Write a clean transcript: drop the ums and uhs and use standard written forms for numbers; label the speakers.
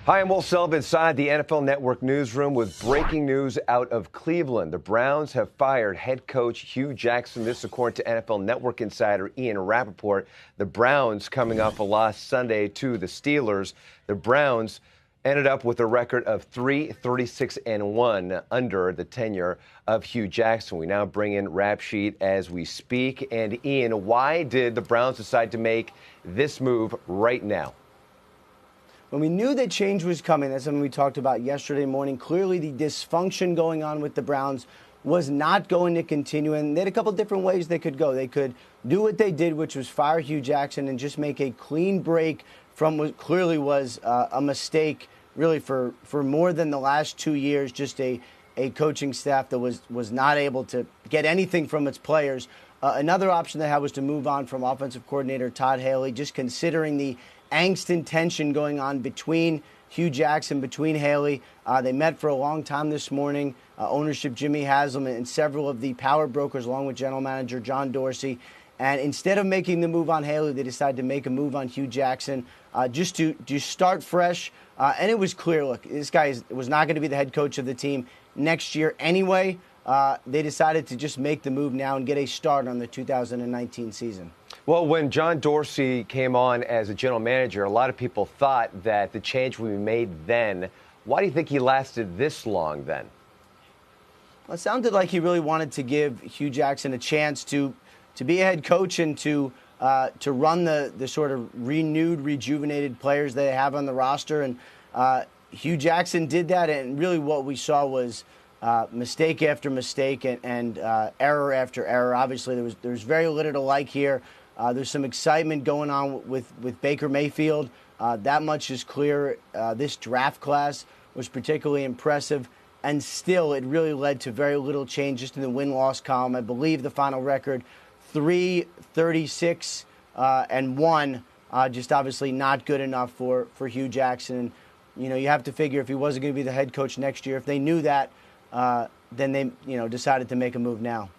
Speaker 1: Hi, I'm Will Sullivan inside the NFL Network newsroom with breaking news out of Cleveland. The Browns have fired head coach Hue Jackson. This according to NFL Network insider Ian Rappaport. The Browns coming off a loss Sunday to the Steelers. The Browns ended up with a record of 3-36-1 under the tenure of Hue Jackson. We now bring in Rap Sheet as we speak. And Ian, why did the Browns decide to make this move right now?
Speaker 2: When we knew that change was coming, that's something we talked about yesterday morning. Clearly, the dysfunction going on with the Browns was not going to continue, and they had a couple different ways they could go. They could do what they did, which was fire Hue Jackson and just make a clean break from what clearly was a mistake, really for more than the last 2 years. Just a coaching staff that was not able to get anything from its players. Another option they had was to move on from offensive coordinator Todd Haley, just considering the angst and tension going on between Hue Jackson, between Haley. They met for a long time this morning. Ownership Jimmy Haslam and several of the power brokers, along with general manager John Dorsey. And instead of making the move on Haley, they decided to make a move on Hue Jackson just to start fresh. And it was clear, look, this guy was not going to be the head coach of the team next year anyway. They decided to just make the move now and get a start on the 2019 season.
Speaker 1: Well, when John Dorsey came on as a general manager, a lot of people thought that the change would be made then. Why do you think he lasted this long then?
Speaker 2: Well, it sounded like he really wanted to give Hue Jackson a chance to be a head coach and to run the sort of renewed, rejuvenated players they have on the roster. And Hue Jackson did that, and really what we saw was mistake after mistake and error after error. Obviously, there was very little to like here. There's some excitement going on with Baker Mayfield. That much is clear. This draft class was particularly impressive, and still it really led to very little change just in the win-loss column. I believe the final record, 3-36-1, just obviously not good enough for Hue Jackson. You know, you have to figure if he wasn't going to be the head coach next year, if they knew that, then they decided to make a move now.